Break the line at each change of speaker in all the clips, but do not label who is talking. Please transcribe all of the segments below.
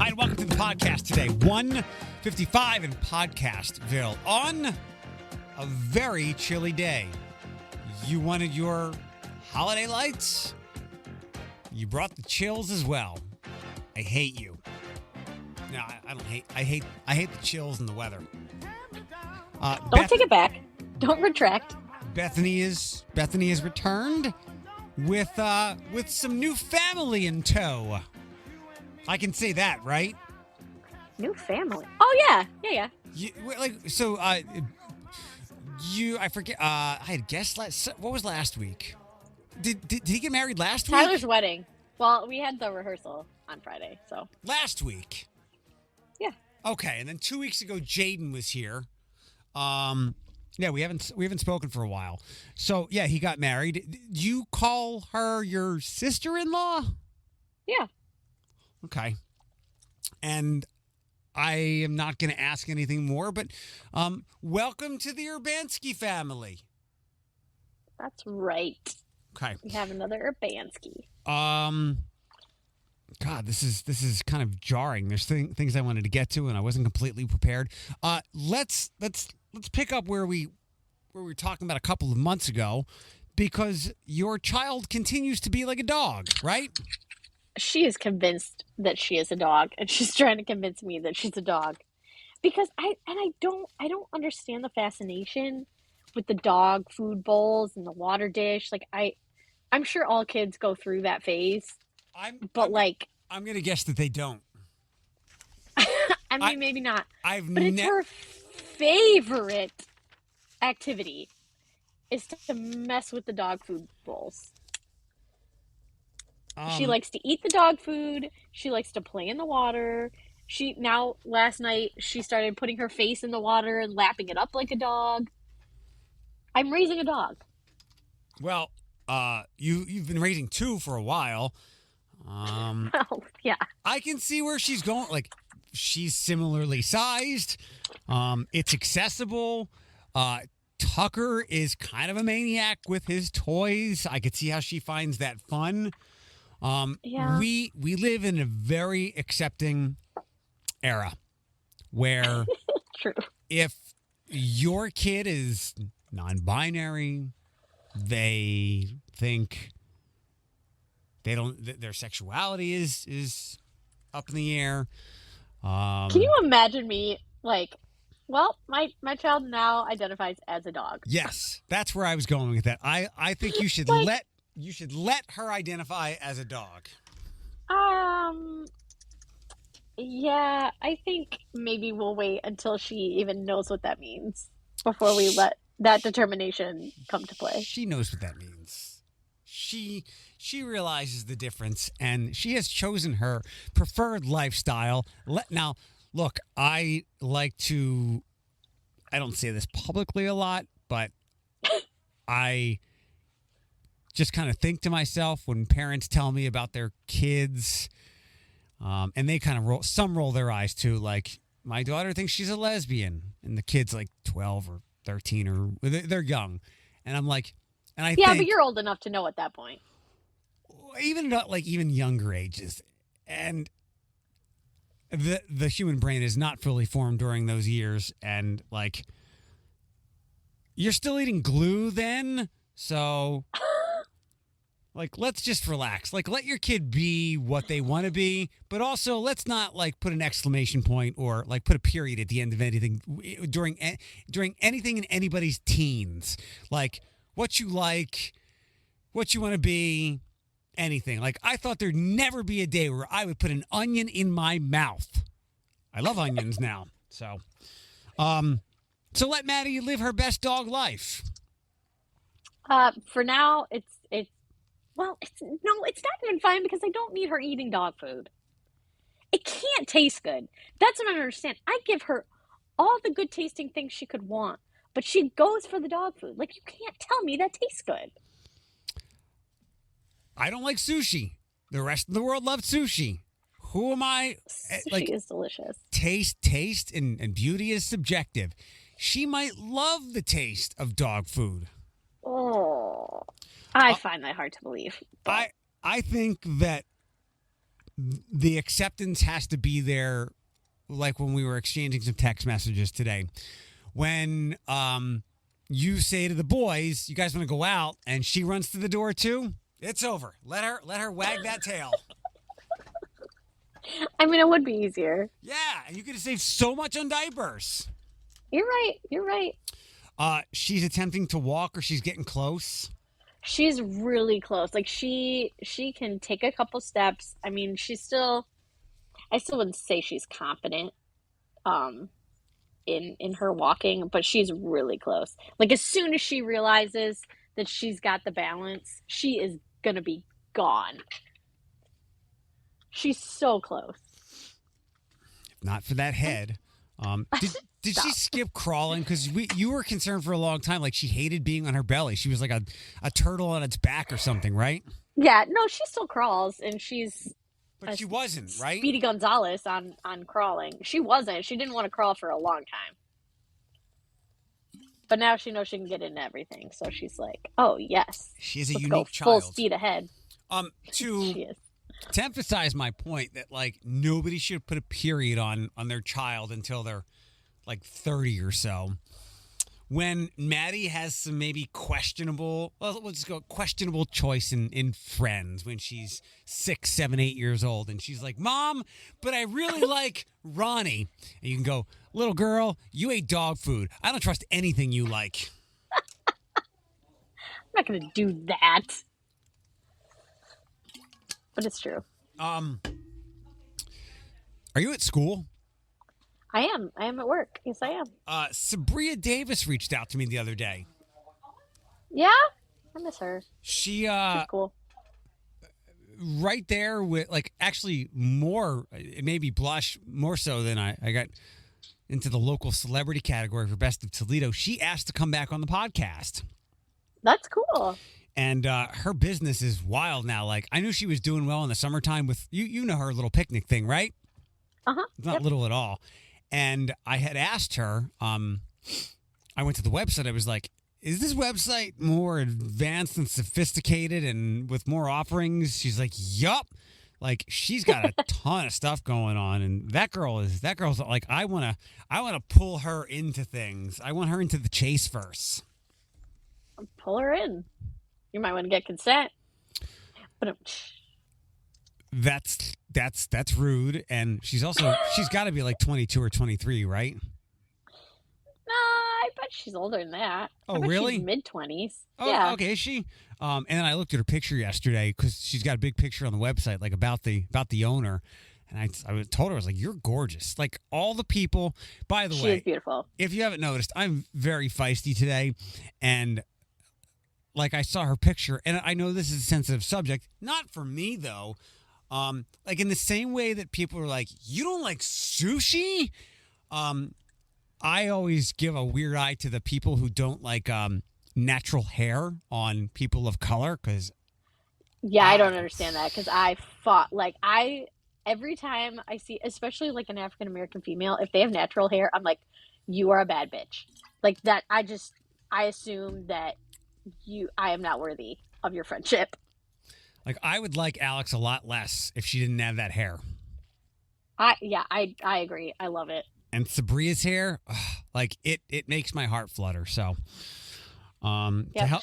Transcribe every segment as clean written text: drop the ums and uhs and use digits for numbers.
Hi, and welcome to the podcast today. 1:55 in Podcastville on a very chilly day. You wanted your holiday lights? You brought the chills as well. I hate you. No, I don't hate. I hate the chills and the weather.
Don't take it back. Don't retract.
Bethany is returned with some new family in tow. I can say that, right?
New family. Oh yeah.
I forget. I had guessed what was last week? Did he get married last week?
Tyler's wedding. Well, we had the rehearsal on Friday, so.
Last week.
Yeah.
Okay, and then 2 weeks ago, Jaden was here. Yeah, we haven't spoken for a while. So yeah, he got married. Do you call her your sister-in-law?
Yeah.
Okay. And I am not going to ask anything more, but welcome to the Urbanski family.
That's right.
Okay.
We have another Urbanski.
God, this is kind of jarring. There's things I wanted to get to, and I wasn't completely prepared. Let's pick up where we were talking about a couple of months ago, because your child continues to be like a dog, right?
She is convinced that she is a dog, and she's trying to convince me that she's a dog. Because I don't understand the fascination with the dog food bowls and the water dish. Like I'm sure all kids go through that phase. I'm
gonna guess that they don't.
I mean, maybe not.
But
it's her favorite activity is to mess with the dog food bowls. She likes to eat the dog food. She likes to play in the water. Last night, she started putting her face in the water and lapping it up like a dog. I'm raising a dog.
Well, you've been raising two for a while.
Oh, yeah.
I can see where she's going. Like, she's similarly sized. It's accessible. Tucker is kind of a maniac with his toys. I could see how she finds that fun.
Yeah.
We live in a very accepting era where
True.
If your kid is non-binary, they think their sexuality is up in the air.
Can you imagine me my child now identifies as a dog.
Yes, that's where I was going with that. I think you should you should let her identify as a dog.
Yeah, I think maybe we'll wait until she even knows what that means before we let that determination come to play.
She knows what that means. She realizes the difference, and she has chosen her preferred lifestyle. Now, look, I don't say this publicly a lot, but I just kind of think to myself when parents tell me about their kids, and they kind of roll their eyes too. Like, my daughter thinks she's a lesbian, and the kid's like 12 or 13, or they're young, and I'm like, and I think,
but you're old enough to know at that point.
Even younger ages, and the human brain is not fully formed during those years, and like, you're still eating glue then, so. Like, let's just relax. Like, let your kid be what they want to be, but also let's not like put an exclamation point or like put a period at the end of anything during anything in anybody's teens. Like, what you like, what you want to be, anything. Like, I thought there'd never be a day where I would put an onion in my mouth. I love onions now. So let Maddie live her best dog life.
For now, it's not even fine because I don't need her eating dog food. It can't taste good. That's what I don't understand. I give her all the good tasting things she could want, but she goes for the dog food. Like, you can't tell me that tastes good.
I don't like sushi. The rest of the world loves sushi. Who am I?
Sushi is delicious.
Taste and beauty is subjective. She might love the taste of dog food.
Oh, I find that hard to believe.
I think that the acceptance has to be there, like when we were exchanging some text messages today. When you say to the boys, you guys want to go out, and she runs to the door too, it's over. Let her wag that tail.
I mean, it would be easier.
Yeah, and you could have saved so much on diapers.
You're right.
She's attempting to walk, or she's getting close.
She's really close. Like she can take a couple steps. I mean, I still wouldn't say she's confident in her walking, but she's really close. Like as soon as she realizes that she's got the balance, she is gonna be gone. She's so close.
If not for that head. Did she skip crawling? Because you were concerned for a long time. Like she hated being on her belly. She was like a turtle on its back or something, right?
Yeah, no, she still crawls, and she's.
But she wasn't, right?
Speedy Gonzalez on crawling. She wasn't. She didn't want to crawl for a long time. But now she knows she can get into everything. So she's like, oh, yes.
She's a
Let's
unique
go
child.
full speed ahead.
She is. To emphasize my point that, like, nobody should put a period on their child until they're, like, 30 or so. When Maddie has some maybe questionable choice in friends when she's 6, 7, 8 years old. And she's like, Mom, but I really like Ronnie. And you can go, little girl, you ate dog food. I don't trust anything you like.
I'm not going to do that. But it's true.
Are you at school?
I am. I am at work. Yes, I am.
Sabria Davis reached out to me the other day.
Yeah? I miss her.
She's
cool.
Right there with, like, actually more, it made me blush more so than I got into the local celebrity category for Best of Toledo. She asked to come back on the podcast.
That's cool.
And her business is wild now. Like, I knew she was doing well in the summertime with, you know her little picnic thing, right?
Uh-huh.
It's not little at all. And I had asked her, I went to the website. I was like, is this website more advanced and sophisticated and with more offerings? She's like, yup. Like, she's got a ton of stuff going on. And that girl's like, I want to pull her into things. I want her into the chase first.
Pull her in. You might want to get consent. But
That's rude. And she's got to be like 22 or 23, right?
Nah, I bet she's older than that.
Oh, really?
She's mid-20s.
Oh,
yeah.
Okay, is she? And then I looked at her picture yesterday because she's got a big picture on the website, like about the owner. And I told her, I was like, you're gorgeous. Like all the people, by the way.
She is beautiful.
If you haven't noticed, I'm very feisty today. And like I saw her picture, and I know this is a sensitive subject. Not for me, though. Like in the same way that people are like, you don't like sushi? I always give a weird eye to the people who don't like natural hair on people of color because
I don't understand that because every time I see, especially like an African American female, if they have natural hair, I'm like, you are a bad bitch. Like that, I assume that I am not worthy of your friendship.
Like I would like Alex a lot less if she didn't have that hair.
I agree. I love it.
And Sabria's hair, like it makes my heart flutter. So,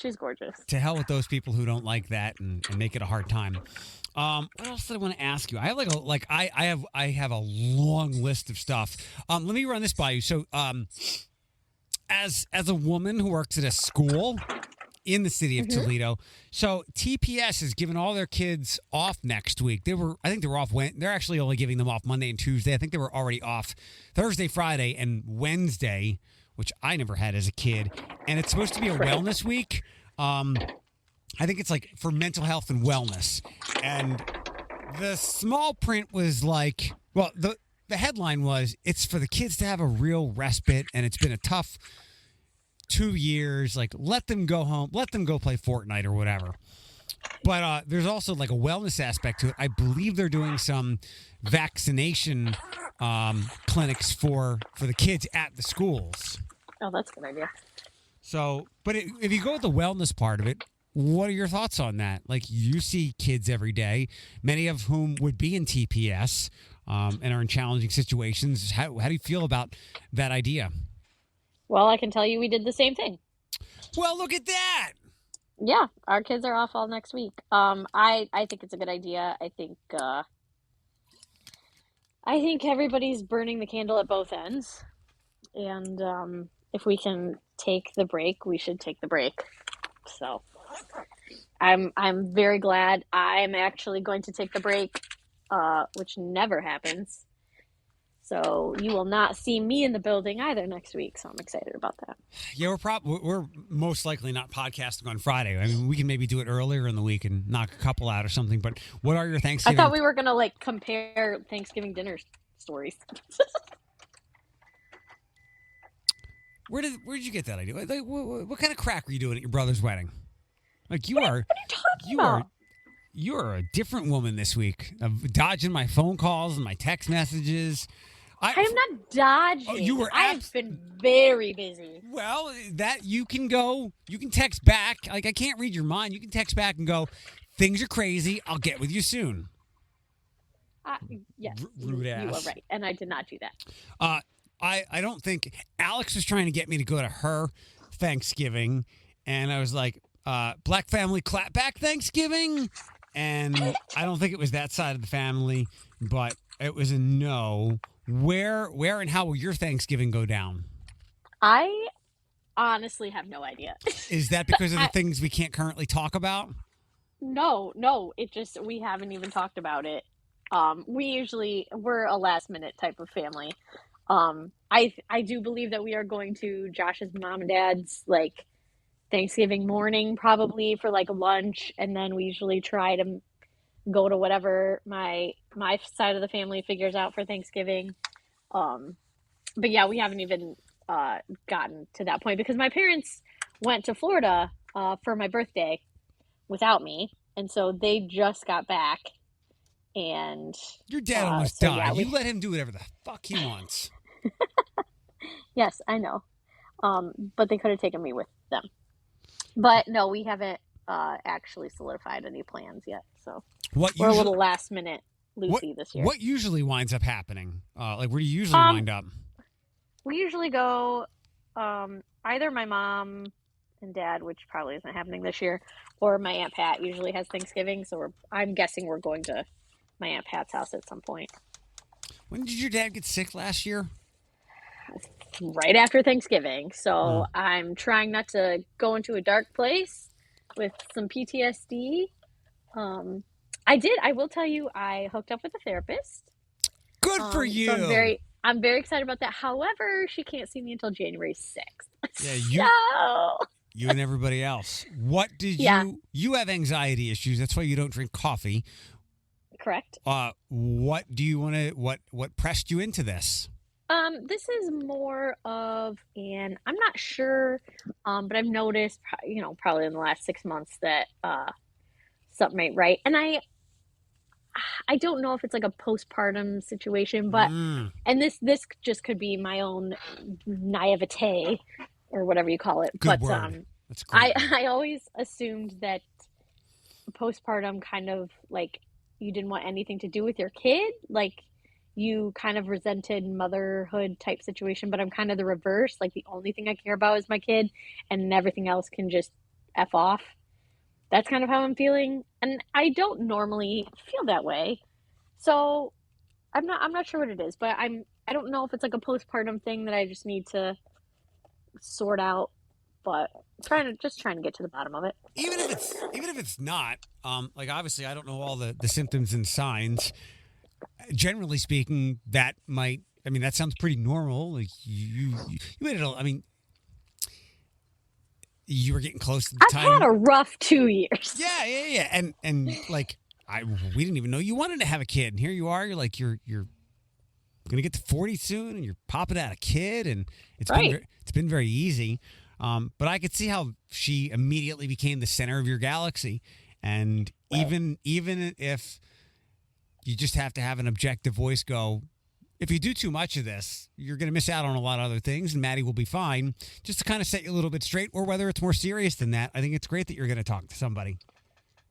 she's gorgeous.
To hell with those people who don't like that and make it a hard time. What else did I want to ask you? I have I have a long list of stuff. Let me run this by you. So, as a woman who works at a school in the city of Toledo, so TPS has given all their kids off next week. I think they were off. They're actually only giving them off Monday and Tuesday. I think they were already off Thursday, Friday, and Wednesday, which I never had as a kid. And it's supposed to be a wellness week. I think it's like for mental health and wellness. And the small print was like, well, the headline was, it's for the kids to have a real respite, and it's been a tough 2 years. Like, let them go home, let them go play Fortnite or whatever. But there's also like a wellness aspect to it. I believe they're doing some vaccination clinics for the kids at the schools.
Oh, that's a good idea.
So, but if you go with the wellness part of it, What are your thoughts on that? Like, you see kids every day, many of whom would be in TPS and are in challenging situations. How do you feel about that idea?
Well, I can tell you we did the same thing.
Well, look at that.
Yeah, our kids are off all next week. I think it's a good idea. I think everybody's burning the candle at both ends, and if we can take the break, we should take the break. So I'm very glad. I'm actually going to take the break, which never happens. So you will not see me in the building either next week. So I'm excited about that.
Yeah, we're most likely not podcasting on Friday. I mean, we can maybe do it earlier in the week and knock a couple out or something. But what are your Thanksgiving?
I thought we were gonna like compare Thanksgiving dinner stories.
Where did you get that idea? Like, what kind of crack were you doing at your brother's wedding? Like, you are.
What are you talking about?
You are a different woman this week. Dodging my phone calls and my text messages.
I am not dodging.
Oh, you were.
I've been very busy.
Well, that you can text back. Like, I can't read your mind. You can text back and go, "Things are crazy. I'll get with you soon."
Yes,
rude ass.
You are right, and I did not do that.
I don't think Alex was trying to get me to go to her Thanksgiving, and I was like, Black family clapback Thanksgiving, and I don't think it was that side of the family, but it was a no. Where and how will your Thanksgiving go down?
I honestly have no idea.
Is that because of the things we can't currently talk about?
No, it just, we haven't even talked about it. We're a last minute type of family. I do believe that we are going to Josh's mom and dad's like Thanksgiving morning, probably for like lunch, and then we usually try to go to whatever my side of the family figures out for Thanksgiving. But yeah, we haven't even gotten to that point because my parents went to Florida for my birthday without me, and so they just got back. And
your dad almost died. Yeah, you let him do whatever the fuck he wants.
Yes, I know. But they could have taken me with them. But no, we haven't actually solidified any plans yet. So we're a little last minute Lucy this year.
What usually winds up happening? Like, where do you usually wind up?
We usually go either my mom and dad, which probably isn't happening this year, or my Aunt Pat usually has Thanksgiving. So I'm guessing we're going to my Aunt Pat's house at some point.
When did your dad get sick last year?
Right after Thanksgiving. So I'm trying not to go into a dark place with some PTSD. I will tell you, I hooked up with a therapist.
Good for you.
So I'm very excited about that. However, she can't see me until January 6th.
Yeah, you and everybody else. What did you have anxiety issues? That's why you don't drink coffee.
Correct.
What do you want to, what pressed you into this?
This is more of I'm not sure, but I've noticed, probably in the last 6 months that, something ain't right. And I don't know if it's like a postpartum situation, but, and this just could be my own naivete or whatever you call it.
Good word. That's great.
I always assumed that postpartum kind of like, you didn't want anything to do with your kid. Like, you kind of resented motherhood type situation, but I'm kind of the reverse. Like, the only thing I care about is my kid, and everything else can just F off. That's kind of how I'm feeling. And I don't normally feel that way. So I'm not sure what it is, but I don't know if it's like a postpartum thing that I just need to sort out, but trying to get to the bottom of it.
Even if it's not, like, obviously I don't know all the symptoms and signs. Generally speaking, that sounds pretty normal. Like, you made it. I mean, you were getting close to the time.
I've had a rough 2 years.
Yeah. And like, we didn't even know you wanted to have a kid, and here you are. You're like, you're gonna get to 40 soon, and you're popping out a kid, and it's been very easy. But I could see how she immediately became the center of your galaxy, and even if you just have to have an objective voice go, if you do too much of this, you're going to miss out on a lot of other things, and Maddie will be fine. Just to kind of set you a little bit straight, or whether it's more serious than that, I think it's great that you're going to talk to somebody.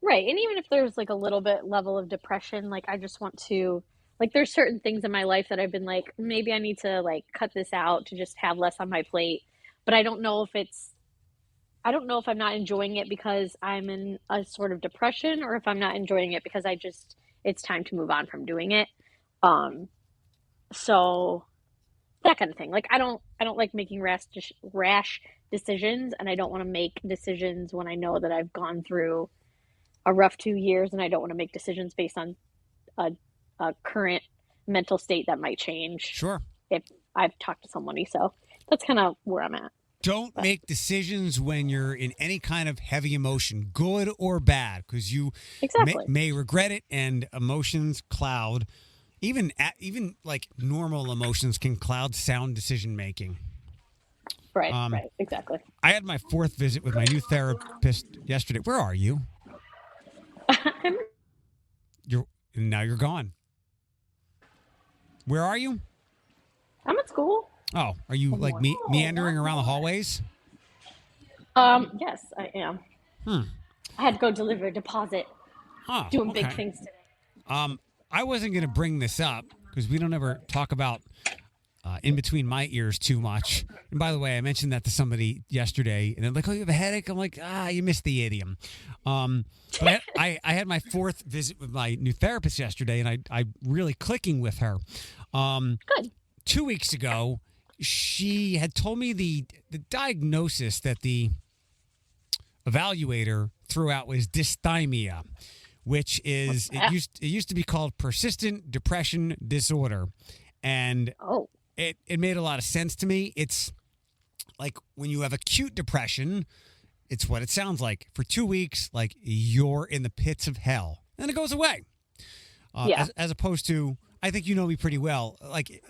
Right. And even if there's like a little bit level of depression, like I just want to, like, there's certain things in my life that I've been like, maybe I need to like cut this out to just have less on my plate. But I don't know if I'm not enjoying it because I'm in a sort of depression, or if I'm not enjoying it because it's time to move on from doing it. Um, so that kind of thing. Like I don't like making rash decisions, and I don't want to make decisions when I know that I've gone through a rough 2 years, and I don't want to make decisions based on a, a current mental state that might change
Sure.
if I've talked to somebody. So that's kind of where I'm at.
Don't make decisions when you're in any kind of heavy emotion, good or bad, because you
Exactly.
may regret it, and emotions cloud. Even like normal emotions can cloud sound decision making.
Right. Exactly.
I had my 4th visit with my new therapist yesterday. Where are you? Now you're gone. Where are you?
I'm at school.
Oh, are you like meandering around the hallways?
Yes, I am. I had to go deliver a deposit. Doing big things today.
I wasn't going to bring this up because we don't ever talk about in between my ears too much. And by the way, I mentioned that to somebody yesterday, and they're like, "Oh, you have a headache?" I'm like, you missed the idiom. But I had my 4th visit with my new therapist yesterday, and I really clicking with her.
Good.
2 weeks ago, she had told me the diagnosis that the evaluator threw out was dysthymia, which is it used to be called persistent depression disorder, and it made a lot of sense to me. It's like when you have acute depression, it's what it sounds like. For 2 weeks, like you're in the pits of hell, and it goes away. As opposed to, I think you know me pretty well, like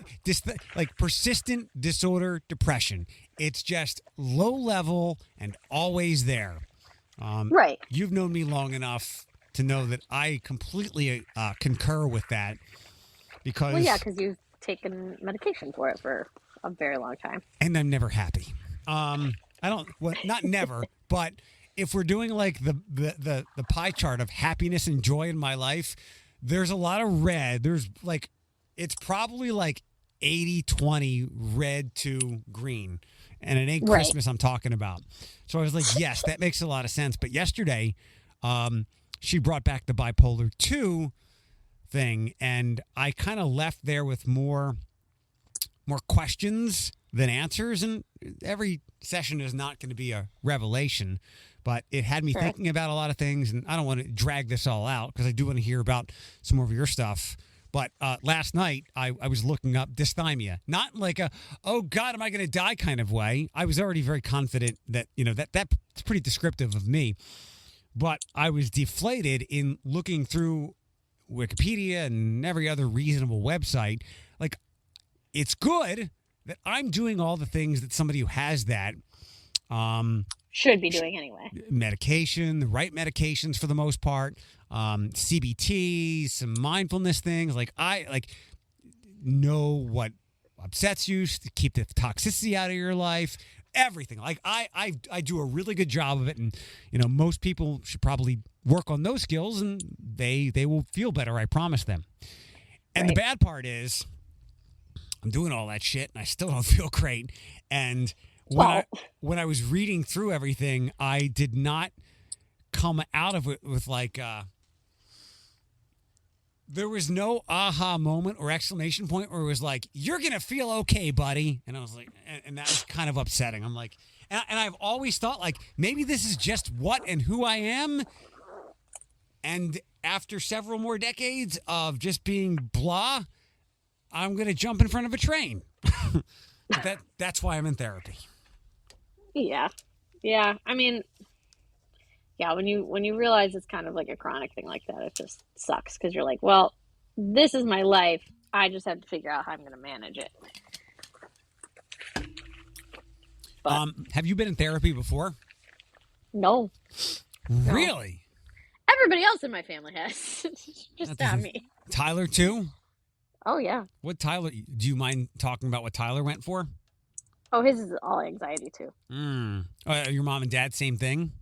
persistent disorder depression. It's just low level and always there.
Right.
You've known me long enough to know that I completely concur with that. Because
you've taken medication for it for a very long time.
And I'm never happy. Not never, but if we're doing like the pie chart of happiness and joy in my life, there's a lot of red. There's like, it's probably like 80-20 red to green. And it ain't Christmas I'm talking about. So I was like, yes, that makes a lot of sense. But yesterday, she brought back the bipolar 2 thing, and I kind of left there with more questions than answers. And every session is not going to be a revelation, but it had me thinking about a lot of things. And I don't want to drag this all out because I do want to hear about some more of your stuff. But last night, I was looking up dysthymia, not like a, oh, God, am I going to die kind of way. I was already very confident that, that's pretty descriptive of me. But I was deflated in looking through Wikipedia and every other reasonable website. Like, it's good that I'm doing all the things that somebody who has that
should be doing anyway.
Medication, the right medications for the most part, CBT, some mindfulness things. Like, I know what upsets you to keep the toxicity out of your life. Everything. Like, I do a really good job of it, and most people should probably work on those skills, and they will feel better. I promise them. And the bad part is, I'm doing all that shit, and I still don't feel great. And when I was reading through everything, I did not come out of it with like there was no aha moment or exclamation point where it was like, you're going to feel okay, buddy. And I was like, and that was kind of upsetting. I'm like, and I've always thought like, maybe this is just what and who I am. And after several more decades of just being blah, I'm going to jump in front of a train. That's why I'm in therapy.
Yeah. Yeah. I mean, yeah, when you realize it's kind of like a chronic thing like that, it just sucks because you're like, well, this is my life. I just have to figure out how I'm going to manage it. But,
have you been in therapy before?
No.
Really?
Everybody else in my family has. Just not me.
Tyler too?
Oh, yeah.
What Tyler, do you mind talking about what Tyler went for?
Oh, his is all anxiety, too.
Your mom and dad, same thing?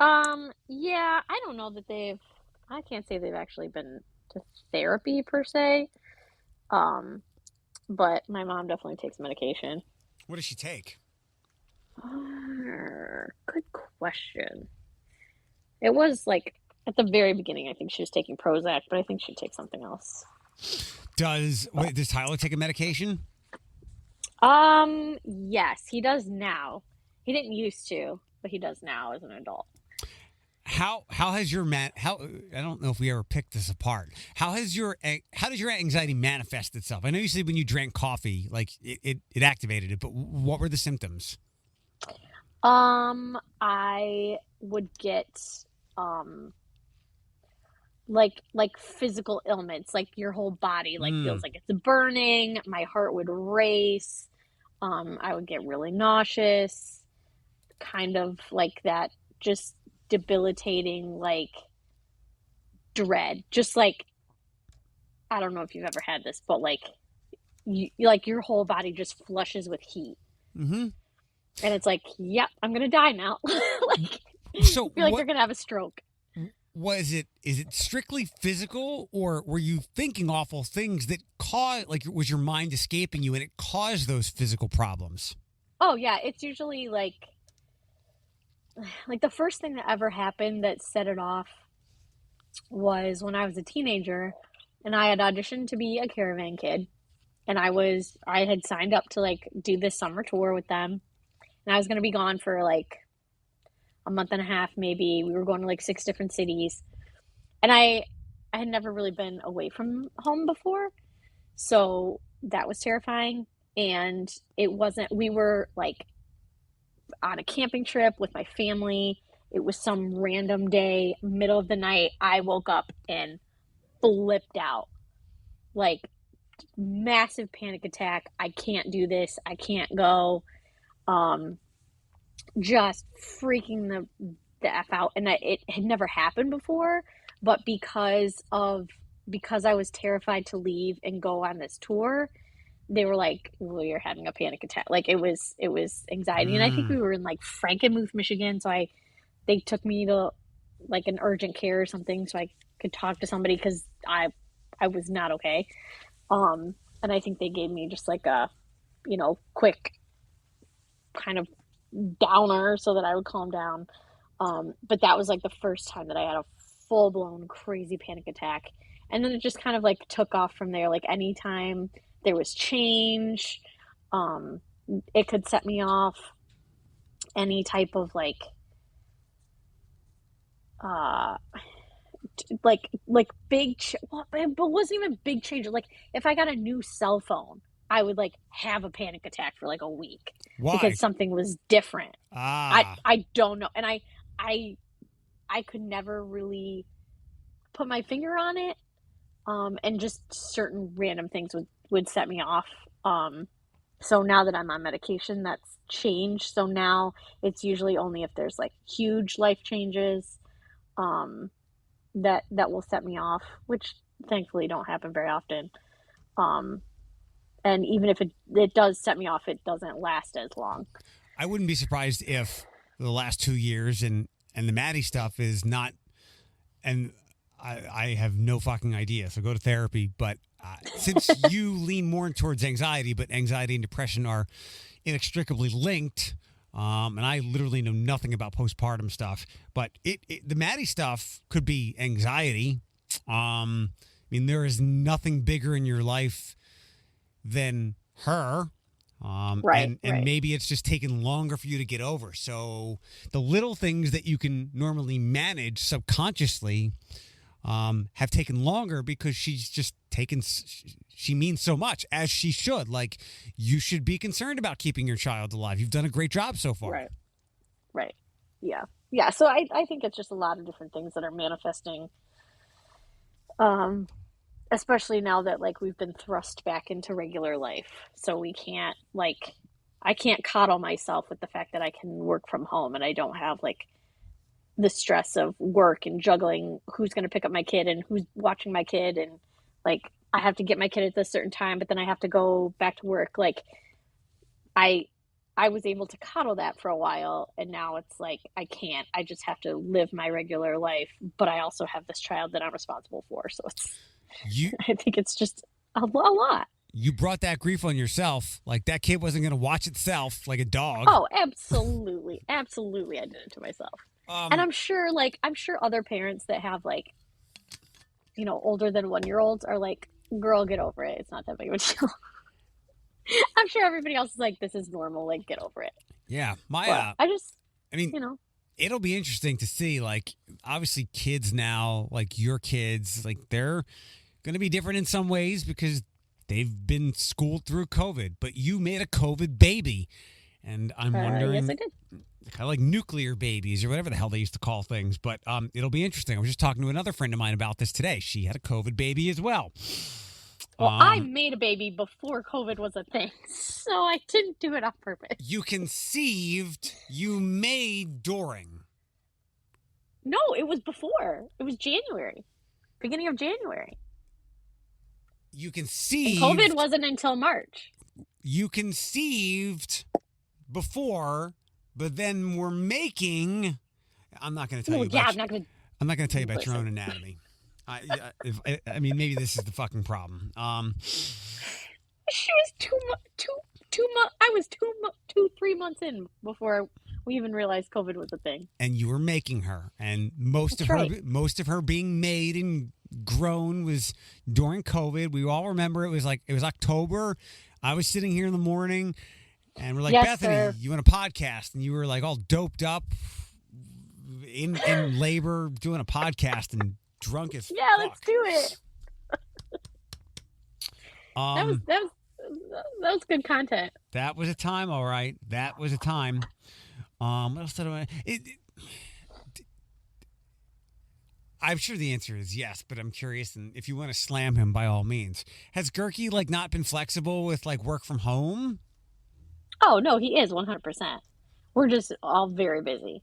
Yeah, I don't know that I can't say they've actually been to therapy per se. Um, but my mom definitely takes medication.
What does she take?
Good question. It was like at the very beginning, I think she was taking Prozac, but I think she takes something else.
Does Tyler take a medication?
Yes, he does now. He didn't used to, but he does now as an adult.
How has your how I don't know if we ever picked this apart. How does your anxiety manifest itself? I know you said when you drank coffee, like it activated it, but what were the symptoms?
I would get like physical ailments, like your whole body like feels like it's burning, my heart would race, I would get really nauseous, kind of like that just debilitating like dread, just like I don't know if you've ever had this, but like like your whole body just flushes with heat.
Mm-hmm.
And it's like, yep, I'm gonna die now. Like,
so
I feel like you're gonna have a stroke.
Is it strictly physical, or were you thinking awful things that caused, like, was your mind escaping you and it caused those physical problems?
Oh yeah, it's usually like the first thing that ever happened that set it off was when I was a teenager and I had auditioned to be a caravan kid, and I had signed up to like do this summer tour with them, and I was going to be gone for like a month and a half maybe. We were going to like 6 different cities, and I had never really been away from home before, so that was terrifying. And it wasn't, we were like on a camping trip with my family. It was some random day, middle of the night, I woke up and flipped out, like massive panic attack. I can't do this, I can't go. Just freaking the F out. And it had never happened before, but because I was terrified to leave and go on this tour, they were like, well, you're having a panic attack. Like it was anxiety. And I think we were in like Frankenmuth, Michigan. So they took me to like an urgent care or something so I could talk to somebody, because I was not okay. And I think they gave me just like a, quick kind of downer so that I would calm down. But that was like the first time that I had a full blown crazy panic attack. And then it just kind of like took off from there. Like anytime there was change, it could set me off. Any type of like big, well, but it wasn't even big change. Like if I got a new cell phone, I would like have a panic attack for like a week.
Why?
Because something was different. I don't know, and I could never really put my finger on it. And just certain random things would set me off. So now that I'm on medication, that's changed. So now it's usually only if there's like huge life changes, that will set me off, which thankfully don't happen very often. And even if it does set me off, it doesn't last as long.
I wouldn't be surprised if the last 2 years and the Maddie stuff is not, and I have no fucking idea. So go to therapy. But since you lean more towards anxiety, but anxiety and depression are inextricably linked, and I literally know nothing about postpartum stuff, but the Maddie stuff could be anxiety. I mean, there is nothing bigger in your life than her.
Right.
Maybe it's just taken longer for you to get over. So the little things that you can normally manage subconsciously have taken longer because she's just she means so much, as she should. Like, you should be concerned about keeping your child alive. You've done a great job so far.
Right. Yeah. So I think it's just a lot of different things that are manifesting. Especially now that like we've been thrust back into regular life. So we can't I can't coddle myself with the fact that I can work from home and I don't have like the stress of work and juggling who's going to pick up my kid and who's watching my kid, and like I have to get my kid at this certain time, but then I have to go back to work. Like, I I was able to coddle that for a while, and now it's like I can't. I just have to live my regular life, but I also have this child that I'm responsible for. So it's
You
I think it's just a lot.
you brought that grief on yourself. Like that kid wasn't going to watch itself like a dog.
Oh, absolutely. Absolutely I did it to myself. And I'm sure other parents that have like, older than 1-year-olds are like, girl, get over it. It's not that big of a deal. I'm sure everybody else is like, this is normal, like get over it.
Yeah, my
But
I mean, it'll be interesting to see. Like, obviously, kids now, like your kids, like they're going to be different in some ways because they've been schooled through COVID. But you made a COVID baby, and I'm wondering,
yes, I did.
kind of like nuclear babies or whatever the hell they used to call things. But it'll be interesting. I was just talking to another friend of mine about this today. She had a COVID baby as well.
Well, I made a baby before COVID was a thing, so I didn't do it on purpose.
You conceived, you made during.
No, it was before. It was January, beginning of January.
You conceived.
And COVID wasn't until March.
You conceived before, but then we're making. I'm not going to tell you.
I'm not going to.
I'm not going to tell you about your own anatomy. I mean, maybe this is the fucking problem.
She was 2 months. I was 3 months in before we even realized COVID was a thing.
And you were making her, and most
That's
most of her being made and grown was during COVID. We all remember it was October. I was sitting here in the morning, and we're like,
Yes,
Bethany,
sir.
you want a podcast? And you were like all doped up in labor doing a podcast and drunk as
Yeah,
fuck.
let's do it. That was good content.
That was a time, all right. That was a time. What else did I? I'm sure the answer is yes, but I'm curious, and if you want to slam him, by all means. Has Gerke not been flexible with work from home?
Oh no, he is 100%. We're just all very busy,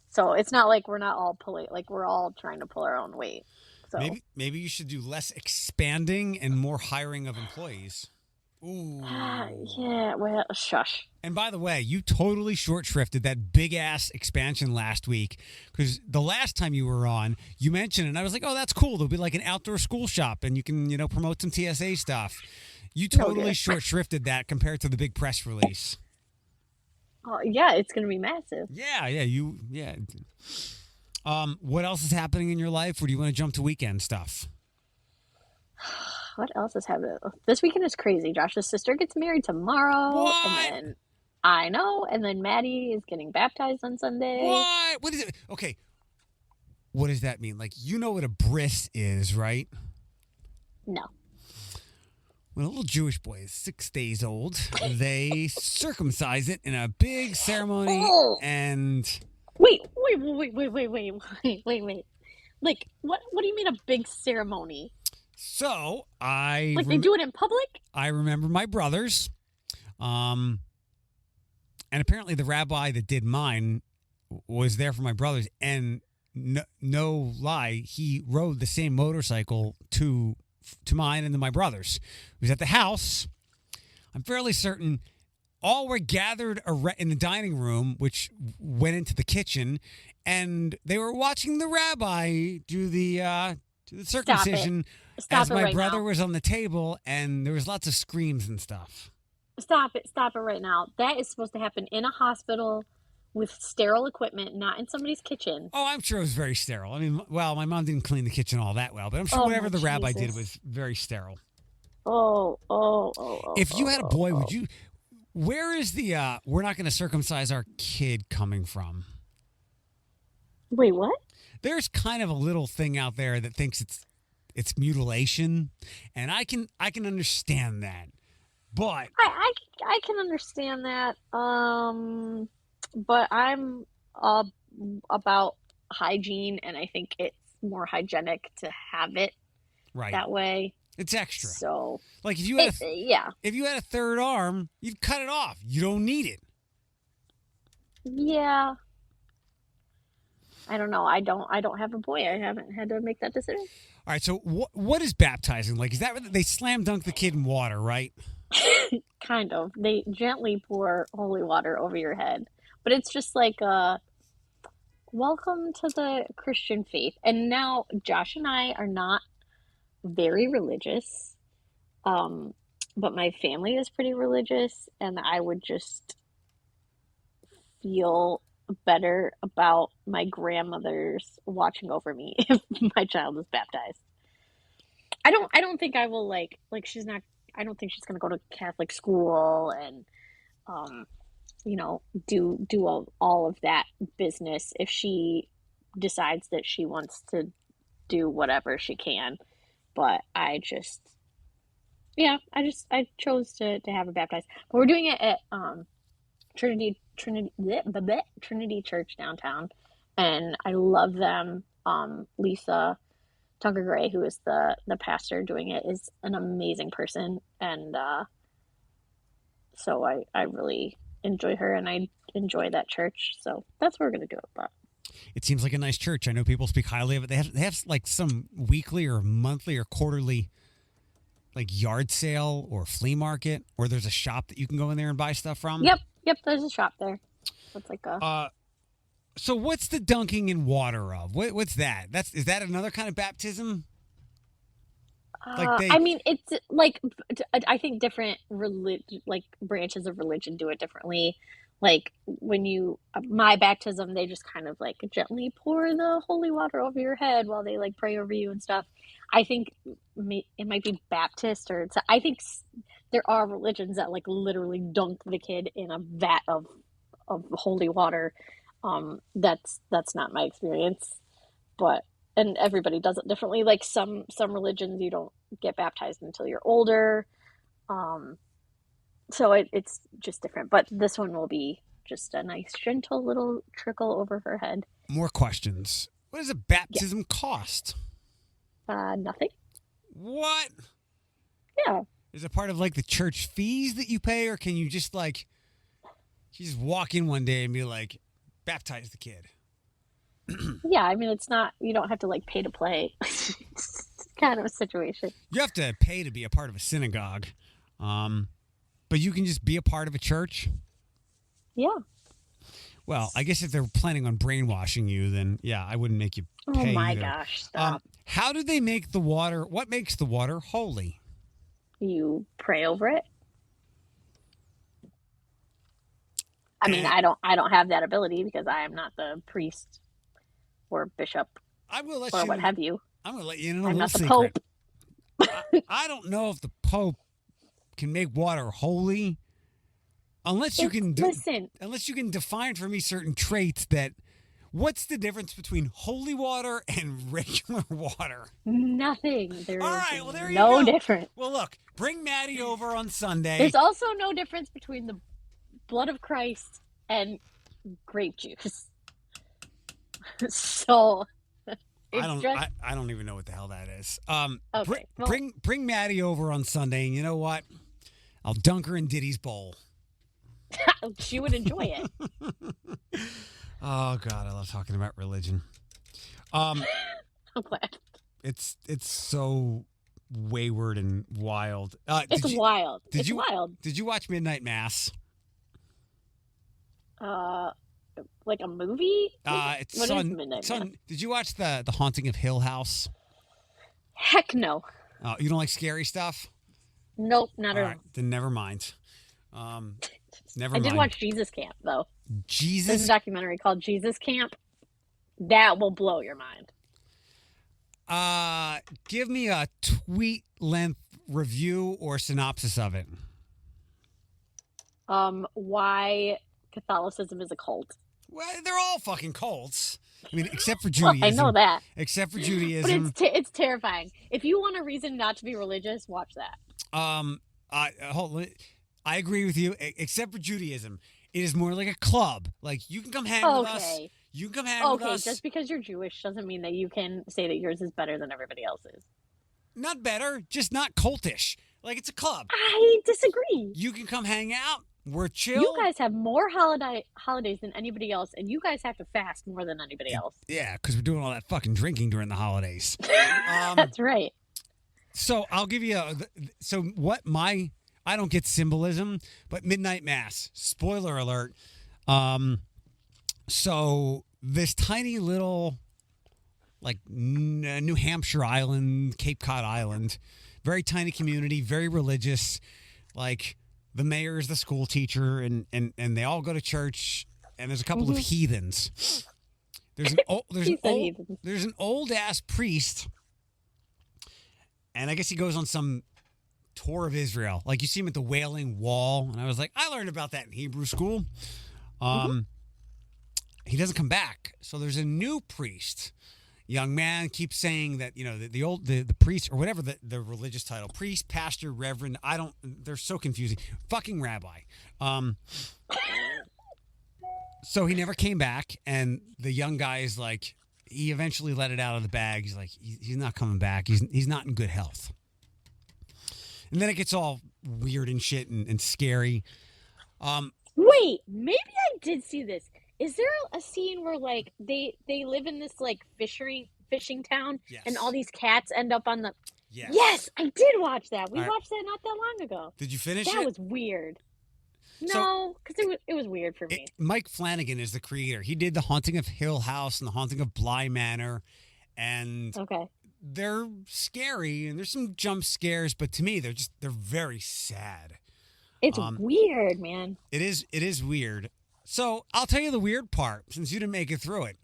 so it's not like we're not all like we're all trying to pull our own weight. So
Maybe you should do less expanding and more hiring of employees. Ooh.
Yeah, well, shush.
And by the way, you totally short shrifted that big ass expansion last week because the last time you were on, you mentioned it, and I was like, oh, that's cool. There'll be like an outdoor school shop, and you can promote some TSA stuff. You totally short shrifted that compared to the big press release.
Oh yeah, it's gonna be massive.
Yeah. What else is happening in your life? Or do you want to jump to weekend stuff?
What else is happening? This weekend is crazy. Josh's sister gets married tomorrow.
What?
And then I know. And then Maddie is getting baptized on Sunday.
What? What is it? Okay. What does that mean? You know what a bris is, right?
No.
When a little Jewish boy is 6 days old, they circumcise it in a big ceremony and...
Wait. Like, what do you mean a big ceremony?
So,
they do it in public?
I remember my brothers. And apparently the rabbi that did mine was there for my brothers. And no lie, he rode the same motorcycle to mine and to my brothers. He was at the house. I'm fairly certain all were gathered in the dining room, which went into the kitchen. And they were watching the rabbi do the circumcision.
Stop
as my
right
brother
now.
was on the table, and there was lots of screams and stuff.
Stop it right now. That is supposed to happen in a hospital with sterile equipment, not in somebody's kitchen.
Oh, I'm sure it was very sterile. I mean, well, my mom didn't clean the kitchen all that well, but I'm sure whatever the rabbi did was very sterile. If you had a boy, would you... Where is the we're not going to circumcise our kid coming from?
Wait, what?
There's kind of a little thing out there that thinks it's mutilation, and I can understand that, but
I can understand that. But I'm about hygiene, and I think it's more hygienic to have it that way.
It's extra.
So,
if you had if you had a third arm, you'd cut it off. You don't need it.
Yeah. I don't know. I don't have a boy. I haven't had to make that decision.
All right, so what is baptizing like? Is that they slam dunk the kid in water, right?
Kind of. They gently pour holy water over your head. But it's just like welcome to the Christian faith. And now Josh and I are not very religious. But my family is pretty religious, and I would just feel better about my grandmother's watching over me if my child is baptized. I don't think I will like she's not I don't think she's gonna go to Catholic school and do all of that business if she decides that she wants to do whatever she can. But I chose to have her baptized. But we're doing it at Trinity Church downtown, and I love them. Lisa Tucker Gray, who is the pastor doing it, is an amazing person, and so I really enjoy her, and I enjoy that church. So that's what we're gonna do it. But
it seems like a nice church. I know people speak highly of it. They have like some weekly or monthly or quarterly like yard sale or flea market, or there's a shop that you can go in there and buy stuff from.
Yep. There's a shop there. It's like a.
So what's the dunking in water of? What's that? Is that another kind of baptism?
I mean, it's like I think different branches of religion do it differently. Like when my baptism, they just kind of like gently pour the holy water over your head while they like pray over you and stuff. I think it might be Baptist I think there are religions that like literally dunk the kid in a vat of holy water. That's not my experience, and everybody does it differently. Like some religions, you don't get baptized until you're older. So it's just different, but this one will be just a nice, gentle little trickle over her head.
More questions. What does a baptism cost?
Nothing.
What?
Yeah.
Is it part of like the church fees that you pay, or can you just like, you just walk in one day and be like, baptize the kid?
Yeah, I mean, it's not, you don't have to like pay to play. It's kind of a situation.
You have to pay to be a part of a synagogue. But you can just be a part of a church?
Yeah.
Well, I guess if they're planning on brainwashing you, then yeah, I wouldn't make you pay.
Oh my
either.
gosh, stop.
How do they make the water, what makes the water holy?
You pray over it. I mean, I don't have that ability because I am not the priest or bishop or what have you.
I'm going to let you know.
I'm not the
secret. Pope. I don't know if the Pope can make water holy unless you can define for me certain traits that. What's the difference between holy water and regular water?
Nothing. There
All right, well, there you
go.
go.
No difference.
Well, look, bring Maddie over on Sunday.
There's also no difference between the blood of Christ and grape juice. So
I don't even know what the hell that is.
Okay,
bring Maddie over on Sunday, and you know what? I'll dunk her in Diddy's bowl.
She would enjoy it.
Oh God, I love talking about religion.
I'm glad.
It's so wayward and wild.
It's wild. Wild.
Did you watch Midnight Mass?
Like a movie?
What is Midnight Mass? Did you watch the Haunting of Hill House?
Heck no.
You don't like scary stuff?
Nope, not at all.
Right, then never mind. Never mind.
I did watch Jesus Camp though.
Jesus.
There's a documentary called Jesus Camp. That will blow your mind.
Give me a tweet length review or synopsis of it.
Why Catholicism is a cult.
Well, they're all fucking cults. I mean, except for Judaism.
Well, I know that.
Except for Judaism.
But it's terrifying. If you want a reason not to be religious, watch that.
I agree with you, except for Judaism. It is more like a club. Like, you can come hang with us. You can come hang with us.
Okay, just because you're Jewish doesn't mean that you can say that yours is better than everybody else's.
Not better, just not cultish. Like, it's a club.
I disagree.
You can come hang out. We're chill.
You guys have more holidays than anybody else, and you guys have to fast more than anybody else.
Yeah, because we're doing all that fucking drinking during the holidays.
That's right.
So I'll give you I don't get symbolism, but midnight mass. Spoiler alert. So this tiny little, like New Hampshire island, Cape Cod Island, very tiny community, very religious. Like the mayor is the school teacher, and they all go to church. And there's a couple of heathens. There's an old ass priest, and I guess he goes on some tour of Israel. Like you see him at the Wailing Wall, and I was like, I learned about that in Hebrew school. He doesn't come back, so there's a new priest. Young man keeps saying that the priest or whatever the religious title, priest, pastor, reverend. They're so confusing. Fucking rabbi. So he never came back, and the young guy is like, he eventually let it out of the bag. He's like, he's not coming back. He's not in good health. And then it gets all weird and shit and scary.
Wait, maybe I did see this. Is there a scene where like they live in this like fishing town,
yes,
and all these cats end up on the?
Yes,
yes, I did watch that. We
all right,
watched that not that long ago.
Did you finish it?
That was weird. No, because it was weird for me.
Mike Flanagan is the creator. He did The Haunting of Hill House and The Haunting of Bly Manor, and they're scary and there's some jump scares, but to me they're very sad.
It's weird, man. It
is weird. So I'll tell you the weird part, since you didn't make it through it.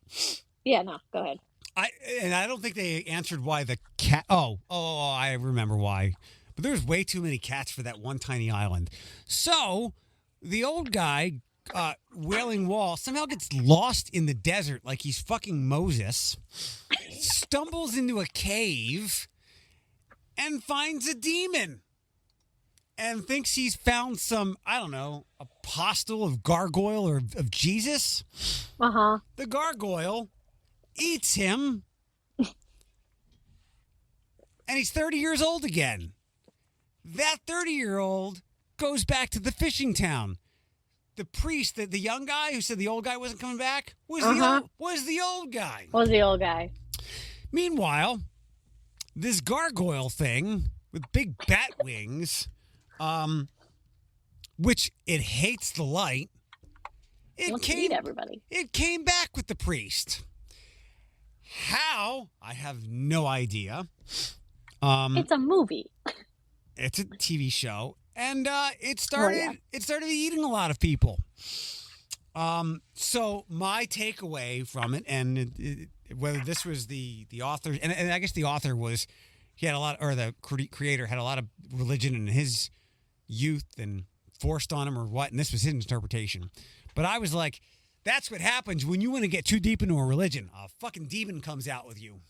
Yeah, no, go ahead.
I don't think they answered why the cat. Oh, I remember why. But there's way too many cats for that one tiny island. So the old guy, Wailing Wall, somehow gets lost in the desert like he's fucking Moses, stumbles into a cave, and finds a demon. And thinks he's found some, I don't know, apostle of gargoyle or of Jesus.
Uh-huh.
The gargoyle eats him. And he's 30 years old again. That 30-year-old goes back to the fishing town. The priest, the young guy who said the old guy wasn't coming back, was the old guy.
Was the old guy.
Meanwhile, this gargoyle thing with big bat wings, which it hates the light.
Everybody.
It came back with the priest. How? I have no idea.
It's a movie.
It's a TV show, and it started eating a lot of people. So my takeaway from it, and whether this was the author, and I guess the author was, he had a lot, or the creator had a lot of religion in his youth and forced on him or what, and this was his interpretation. But I was like, that's what happens when you want to get too deep into a religion. A fucking demon comes out with you.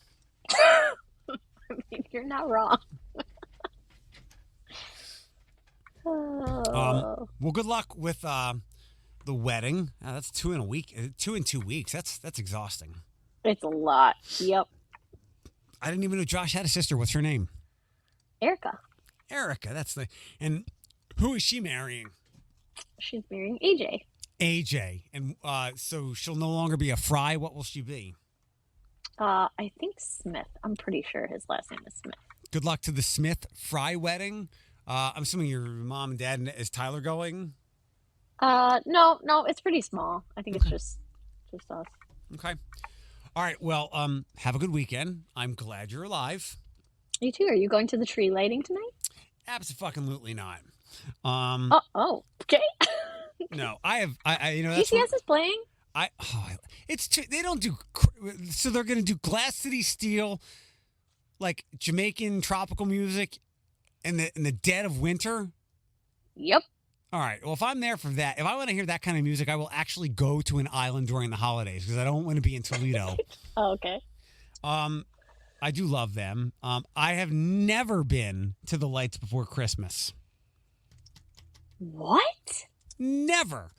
I mean, you're not wrong.
Well, good luck with the wedding. That's 2 in 2 weeks. That's exhausting.
It's a lot. Yep.
I didn't even know Josh had a sister. What's her name?
Erica.
That's and who is she marrying?
She's marrying AJ.
AJ. And so she'll no longer be a Fry. What will she be?
I think Smith. I'm pretty sure his last name is Smith.
Good luck to the Smith Fry wedding. I'm assuming your mom and dad, is Tyler going?
No, it's pretty small. I think it's just us.
Okay. All right. Well, have a good weekend. I'm glad you're alive.
You too. Are you going to the tree lighting tonight?
Absolutely not.
Okay.
No, I
GCS is playing.
They don't do, so they're going to do Glass City Steel, like Jamaican tropical music in the dead of winter.
Yep.
All right. Well, if I'm there for that, if I want to hear that kind of music, I will actually go to an island during the holidays because I don't want to be in Toledo.
Oh, okay.
I do love them. I have never been to the Lights Before Christmas.
What?
Never.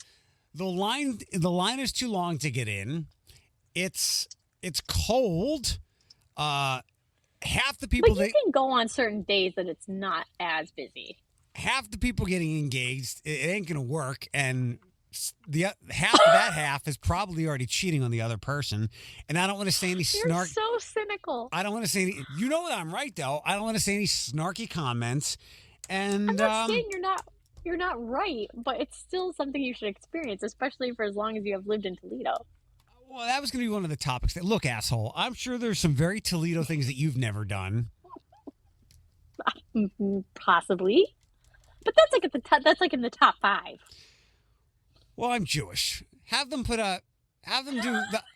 The line is too long to get in. It's cold. Half the people
But you can go on certain days that it's not as busy.
half the people getting engaged, it ain't gonna work, and the half of that half is probably already cheating on the other person. And I don't want to say any
You're so cynical.
I don't want to say any. You know that I'm right, though. I don't want to say any snarky comments. And
I'm not saying you're not right, but it's still something you should experience, especially for as long as you have lived in Toledo.
Well, that was going to be one of the topics. Look, asshole, I'm sure there's some very Toledo things that you've never done.
Possibly, but that's like at the top. That's like in the top 5.
Well, I'm Jewish. Have them do the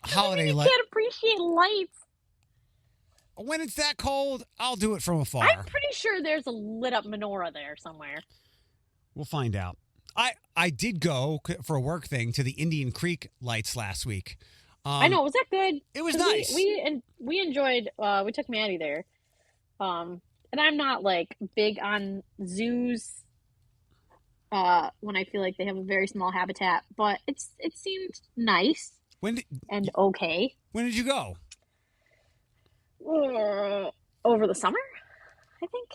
holiday
You
light.
can't appreciate lights.
When it's that cold, I'll do it from afar.
I'm pretty sure there's a lit up menorah there somewhere.
We'll find out. I did go for a work thing to the Indian Creek lights last week.
I know. Was that good?
It was nice.
We enjoyed. We took Maddie there. And I'm not like big on zoos. When I feel like they have a very small habitat, but it seemed nice and okay.
When did you go?
Over the summer, I think.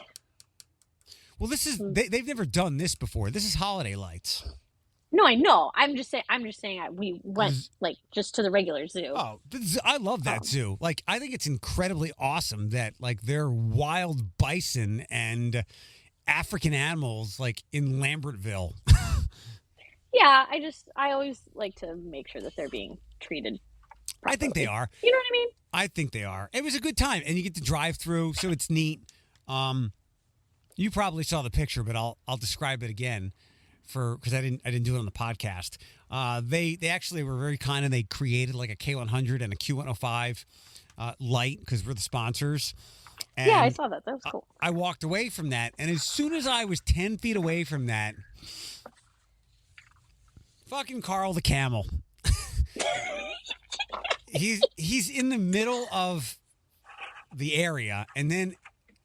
Well, this is they've never done this before. This is holiday lights.
No, I know. I'm just saying. We went like just to the regular zoo.
Oh, I love that zoo. Like, I think it's incredibly awesome that like there are wild bison and African animals like in Lambertville.
Yeah, I always like to make sure that they're being treated properly.
I think they are.
You know what I mean?
I think they are. It was a good time, and you get to drive through, so it's neat. You probably saw the picture, but I'll describe it again because I didn't do it on the podcast. They actually were very kind, and they created like a K100 and a Q105 light because we're the sponsors. And
yeah, I saw that. That was cool.
I walked away from that, and as soon as I was 10 feet away from that, fucking Carl the camel. He's in the middle of the area, and then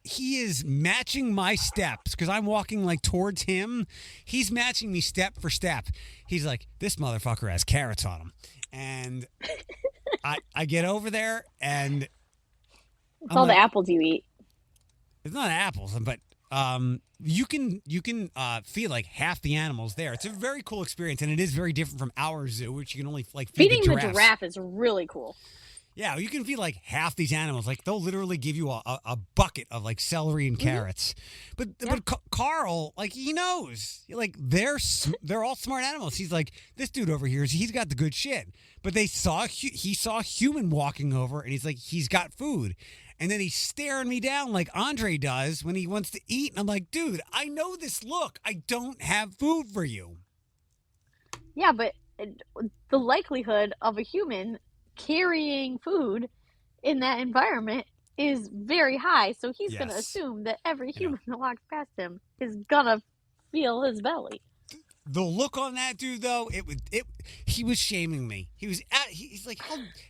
he is matching my steps because I'm walking like towards him. He's matching me step for step. He's like, this motherfucker has carrots on him. And I get over there, and
it's all the apples you eat.
It's not apples, but you can feed like half the animals there. It's a very cool experience, and it is very different from our zoo, which you can only like feed
feeding
the
the giraffe is really cool.
Yeah, you can feed like half these animals. Like they'll literally give you a bucket of like celery and carrots. But Carl, like he knows, like they're all smart animals. He's like, this dude over here, he's got the good shit. But he saw a human walking over, and he's like, he's got food. And then he's staring me down like Andre does when he wants to eat. And I'm like, dude, I know this look. I don't have food for you.
Yeah, but the likelihood of a human carrying food in that environment is very high. So he's going to assume that every human that walks past him is going to feel his belly.
The look on that dude, though, he was shaming me. He's like,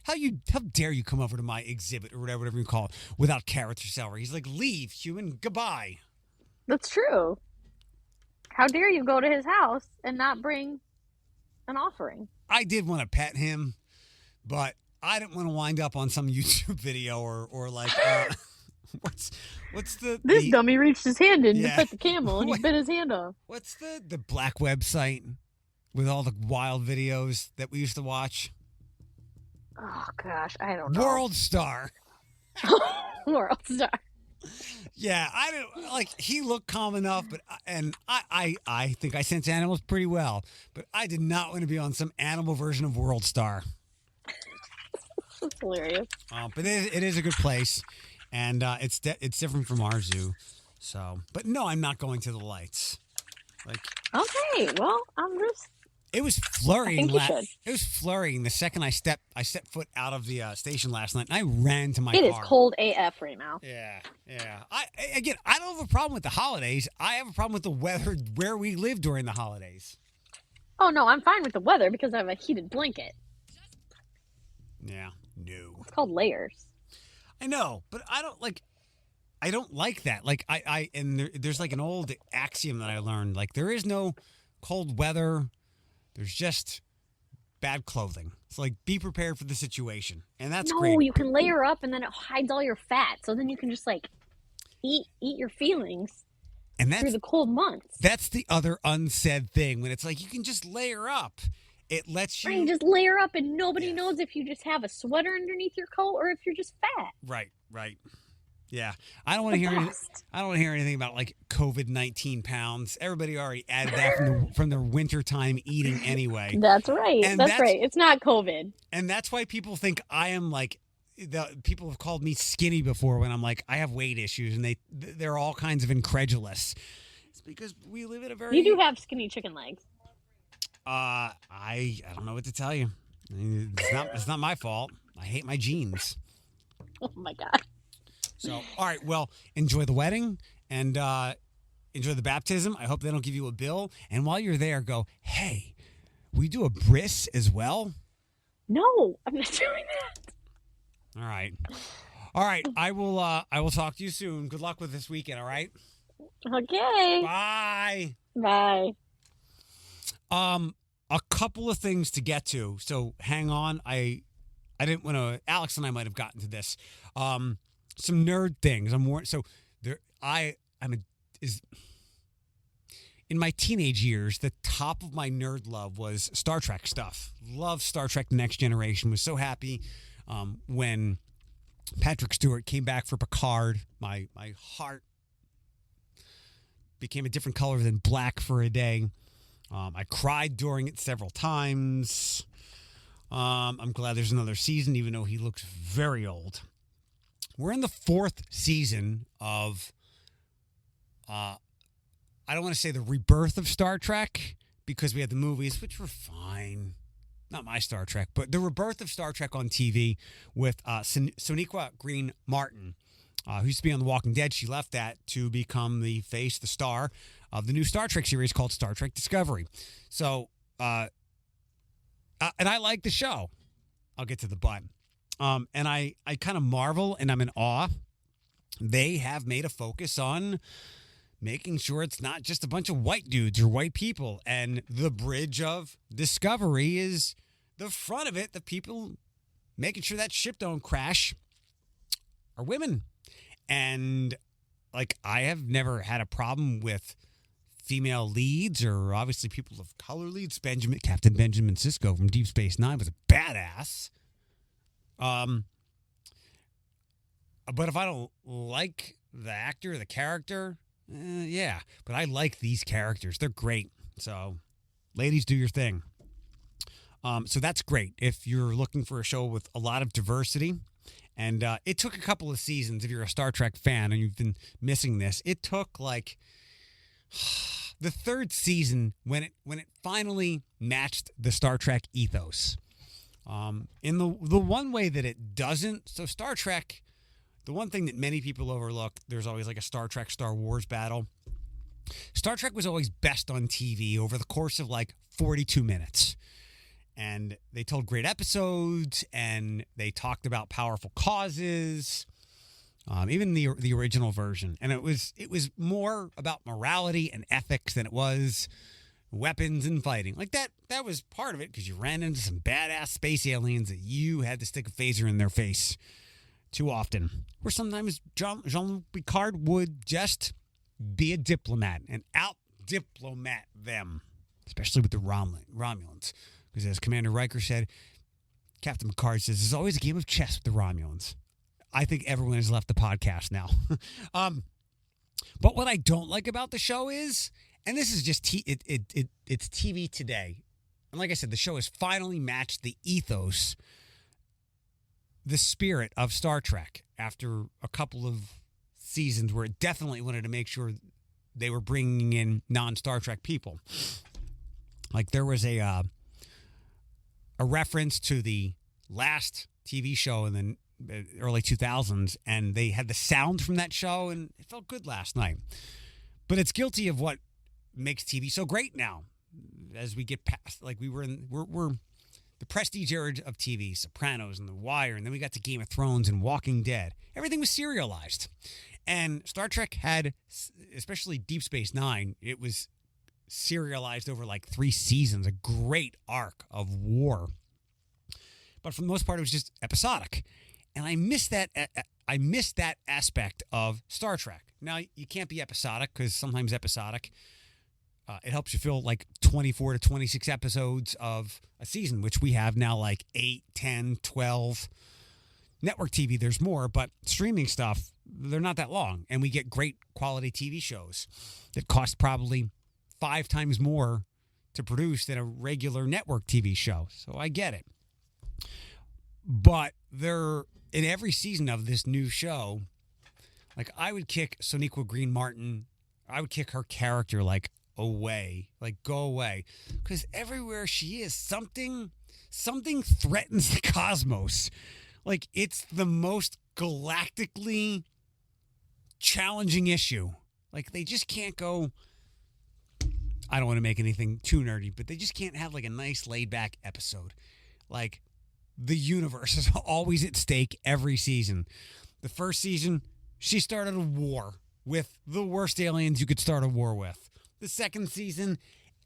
how dare you come over to my exhibit or whatever you call it without carrots or celery? He's like, leave, human, goodbye.
That's true. How dare you go to his house and not bring an offering?
I did want to pet him, but I didn't want to wind up on some YouTube video or like what's
this dummy reached his hand in to pet the camel and he bit his hand off.
What's the black website with all the wild videos that we used to watch?
Oh gosh, I don't know.
World Star.
World Star.
Yeah, I don't like. He looked calm enough, but I think I sense animals pretty well. But I did not want to be on some animal version of World Star.
That's hilarious.
But it is a good place, and it's different from our zoo. So, but no, I'm not going to the lights. Like,
okay, well, I'm just.
It was flurrying.
It
was flurrying the second I stepped foot out of the station last night, and I ran to my car.
It is cold AF right now.
Yeah. I don't have a problem with the holidays. I have a problem with the weather where we live during the holidays.
Oh no, I'm fine with the weather because I have a heated blanket.
Yeah, no.
It's called layers.
I know, but I don't like that. Like there's like an old axiom that I learned. Like there is no cold weather. There's just bad clothing. It's like be prepared for the situation, and that's great.
No, you can layer up, and then it hides all your fat, so then you can just like eat your feelings
And
through the cold months.
That's the other unsaid thing when it's like you can just layer up. It lets you...
Right, just layer up and nobody knows if you just have a sweater underneath your coat or if you're just fat.
Right. Yeah. I don't want to hear anything about like COVID-19 pounds. Everybody already added that from their wintertime eating anyway.
That's right. That's right. It's not COVID.
And that's why people think I am like... people have called me skinny before when I'm like, I have weight issues, and they're all kinds of incredulous. It's because we live in a very...
You do have skinny chicken legs.
I don't know what to tell you. It's not my fault. I hate my jeans.
Oh my God.
So, all right, well, enjoy the wedding and enjoy the baptism. I hope they don't give you a bill. And while you're there, go, hey, we do a bris as well?
No, I'm not doing that.
All right. I will talk to you soon. Good luck with this weekend, all right?
Okay.
Bye.
Bye.
A couple of things to get to. So hang on. I didn't want to... Alex and I might have gotten to this. Some nerd things. In my teenage years, the top of my nerd love was Star Trek stuff. Loved Star Trek The Next Generation. Was so happy when Patrick Stewart came back for Picard. My heart became a different color than black for a day. I cried during it several times. I'm glad there's another season, even though he looks very old. We're in the 4th season of, I don't want to say the rebirth of Star Trek, because we had the movies, which were fine. Not my Star Trek, but the rebirth of Star Trek on TV with Sonequa Green Martin, who used to be on The Walking Dead. She left that to become the star of the new Star Trek series called Star Trek Discovery. So, and I like the show. I'll get to the but. And I kind of marvel and I'm in awe. They have made a focus on making sure it's not just a bunch of white dudes or white people. And the bridge of Discovery is the front of it. The people making sure that ship don't crash are women. And like, I have never had a problem with female leads or obviously people of color leads. Captain Benjamin Sisko from Deep Space Nine was a badass. But if I don't like the actor, the character, yeah. But I like these characters. They're great. So, ladies, do your thing. So that's great. If you're looking for a show with a lot of diversity, and it took a couple of seasons, if you're a Star Trek fan and you've been missing this, it took like the 3rd season when it finally matched the Star Trek ethos. In the one way that it doesn't, so Star Trek, the one thing that many people overlook, there's always like a Star Trek Star Wars battle. Star Trek was always best on TV over the course of like 42 minutes. And they told great episodes and they talked about powerful causes. Even the original version. And it was more about morality and ethics than it was weapons and fighting. Like that was part of it because you ran into some badass space aliens that you had to stick a phaser in their face too often. Or sometimes Jean-Luc Picard would just be a diplomat and out-diplomat them, especially with the Romulans. Because as Commander Riker said, Captain Picard says, there's always a game of chess with the Romulans. I think everyone has left the podcast now. But what I don't like about the show is, and this is just it's TV today. And like I said, the show has finally matched the ethos, the spirit of Star Trek after a couple of seasons where it definitely wanted to make sure they were bringing in non-Star Trek people. Like there was a reference to the last TV show in the early 2000s, and they had the sound from that show, and it felt good last night. But it's guilty of what makes TV so great now. As we get past, like we're the prestige era of TV, Sopranos and The Wire, and then we got to Game of Thrones and Walking Dead. Everything was serialized. And Star Trek had, especially Deep Space Nine, it was serialized over like 3 seasons, a great arc of war. But for the most part, it was just episodic. And I miss that. I miss that aspect of Star Trek. Now, you can't be episodic because sometimes episodic, it helps you fill like 24 to 26 episodes of a season, which we have now like 8, 10, 12. Network TV, there's more, but streaming stuff, they're not that long. And we get great quality TV shows that cost probably 5 times more to produce than a regular network TV show. So I get it. But they're in every season of this new show, like I would kick Sonequa Green Martin, I would kick her character like away, like go away. Because everywhere she is, something threatens the cosmos. Like, it's the most galactically challenging issue. Like, they just can't go, I don't want to make anything too nerdy, but they just can't have, like, a nice laid-back episode. Like, the universe is always at stake every season. The first season, she started a war with the worst aliens you could start a war with. The second season,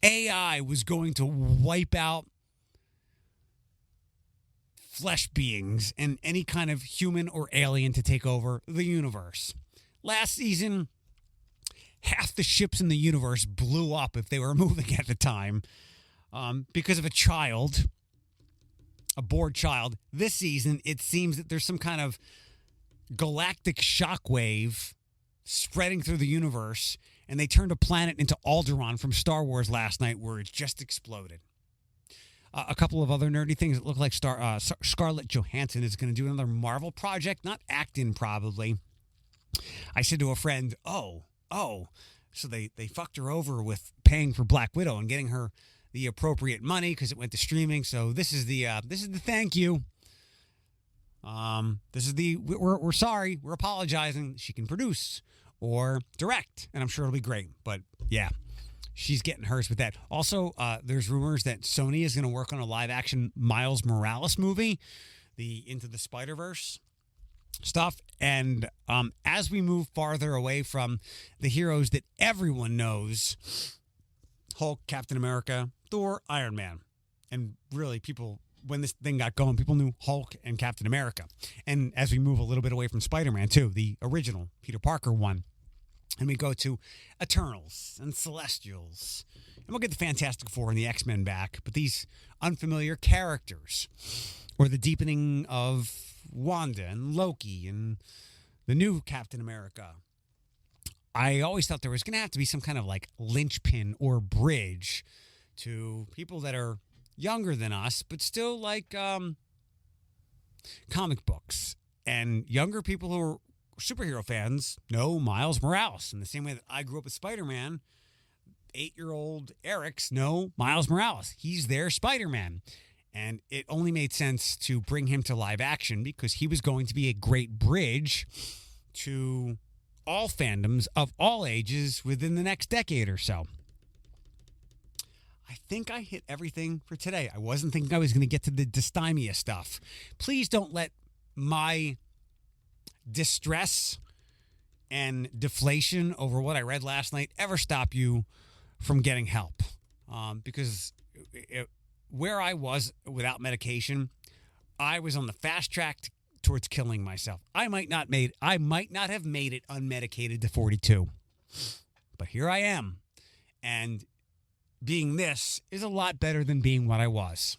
AI was going to wipe out flesh beings and any kind of human or alien to take over the universe. Last season, half the ships in the universe blew up if they were moving at the time because of a bored child. This season, it seems that there's some kind of galactic shockwave spreading through the universe, and they turned a planet into Alderaan from Star Wars last night where it just exploded. A couple of other nerdy things. It look like Scarlett Johansson is going to do another Marvel project, not acting probably. I said to a friend, oh, so they fucked her over with paying for Black Widow and getting her the appropriate money because it went to streaming. So this is the thank you. This is we're sorry, we're apologizing. She can produce or direct, and I'm sure it'll be great. But yeah. She's getting hers with that. Also, there's rumors that Sony is going to work on a live-action Miles Morales movie, the Into the Spider-Verse stuff. And as we move farther away from the heroes that everyone knows, Hulk, Captain America, Thor, Iron Man, and really people, when this thing got going, people knew Hulk and Captain America. And as we move a little bit away from Spider-Man, too, the original Peter Parker one, and we go to Eternals and Celestials. And we'll get the Fantastic Four and the X-Men back. But these unfamiliar characters, or the deepening of Wanda and Loki and the new Captain America. I always thought there was going to have to be some kind of like linchpin or bridge to people that are younger than us, but still like comic books. And younger people who are superhero fans know Miles Morales. In the same way that I grew up with Spider-Man, 8-year-old Erics know Miles Morales. He's their Spider-Man. And it only made sense to bring him to live action because he was going to be a great bridge to all fandoms of all ages within the next decade or so. I think I hit everything for today. I wasn't thinking I was going to get to the dysthymia stuff. Please don't let my distress and deflation over what I read last night ever stop you from getting help. Because where I was without medication, I was on the fast track towards killing myself. I might not have made it unmedicated to 42. But here I am. And being this is a lot better than being what I was.